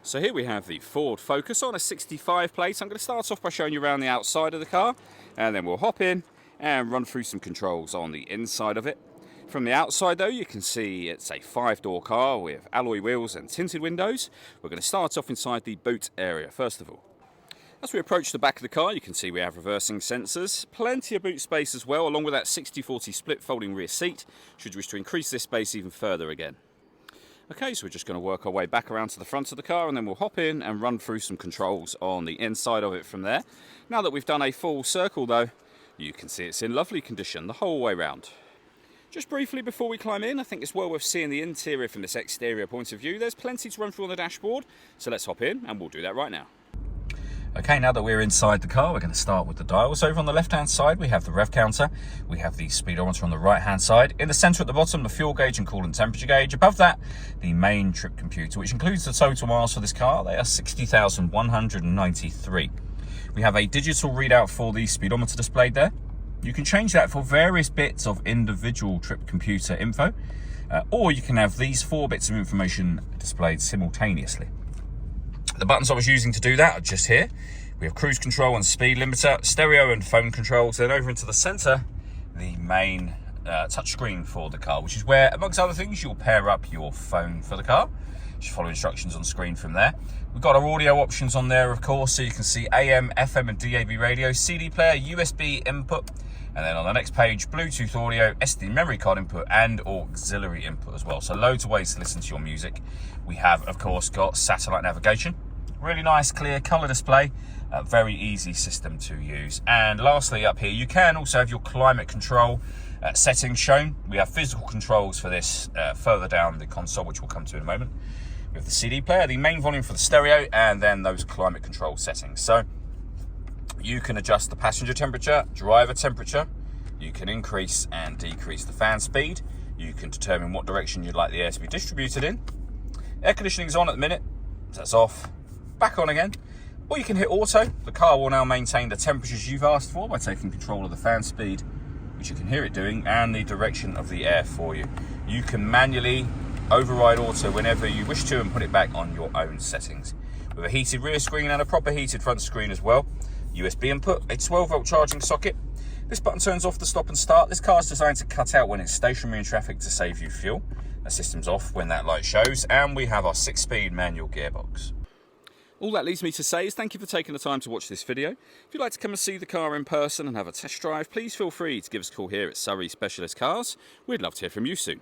So here we have the Ford Focus on a 65 plate. I'm going to start off by showing you around the outside of the car, and then we'll hop in and run through some controls on the inside of it. From the outside though, you can see it's a 5-door car with alloy wheels and tinted windows. We're going to start off inside the boot area first of all. As we approach the back of the car, you can see we have reversing sensors, plenty of boot space as well, along with that 60/40 split folding rear seat, should you wish to increase this space even further again. Okay, so we're just going to work our way back around to the front of the car, and then we'll hop in and run through some controls on the inside of it from there. Now that we've done a full circle though, you can see it's in lovely condition the whole way round. Just briefly before we climb in, I think it's well worth seeing the interior from this exterior point of view. There's plenty to run through on the dashboard, so let's hop in and we'll do that right now. Okay, now that we're inside the car, we're going to start with the dials. Over on the left-hand side, we have the rev counter. We have the speedometer on the right-hand side. In the centre at the bottom, the fuel gauge and coolant temperature gauge. Above that, the main trip computer, which includes the total miles for this car. They are 60,193. We have a digital readout for the speedometer displayed there. You can change that for various bits of individual trip computer info, or you can have these 4 bits of information displayed simultaneously. The buttons I was using to do that are just here. We have cruise control and speed limiter, stereo and phone controls. Then over into the centre, the main touchscreen for the car, which is where, amongst other things, you'll pair up your phone for the car. Just follow instructions on screen from there. We've got our audio options on there, of course, so you can see AM, FM and DAB radio, CD player, USB input, and then on the next page, Bluetooth audio, SD memory card input, and auxiliary input as well. So loads of ways to listen to your music. We have, of course, got satellite navigation. Really nice, clear colour display. Very easy system to use. And lastly, up here, you can also have your climate control settings shown. We have physical controls for this further down the console, which we'll come to in a moment. We have the CD player, the main volume for the stereo, and then those climate control settings. So you can adjust the passenger temperature, driver temperature. You can increase and decrease the fan speed. You can determine what direction you'd like the air to be distributed in. Air conditioning is on at the minute, so that's off. Back on again. Or you can hit auto. The car will now maintain the temperatures you've asked for by taking control of the fan speed, which you can hear it doing, and the direction of the air for you. You can manually override auto whenever you wish to and put it back on your own settings. With a heated rear screen and a proper heated front screen as well. USB input, a 12-volt charging socket. This button turns off the stop and start. This car is designed to cut out when it's stationary in traffic to save you fuel. The system's off when that light shows, and we have our 6-speed manual gearbox. All that leaves me to say is thank you for taking the time to watch this video. If you'd like to come and see the car in person and have a test drive, please feel free to give us a call here at Surrey Specialist Cars. We'd love to hear from you soon.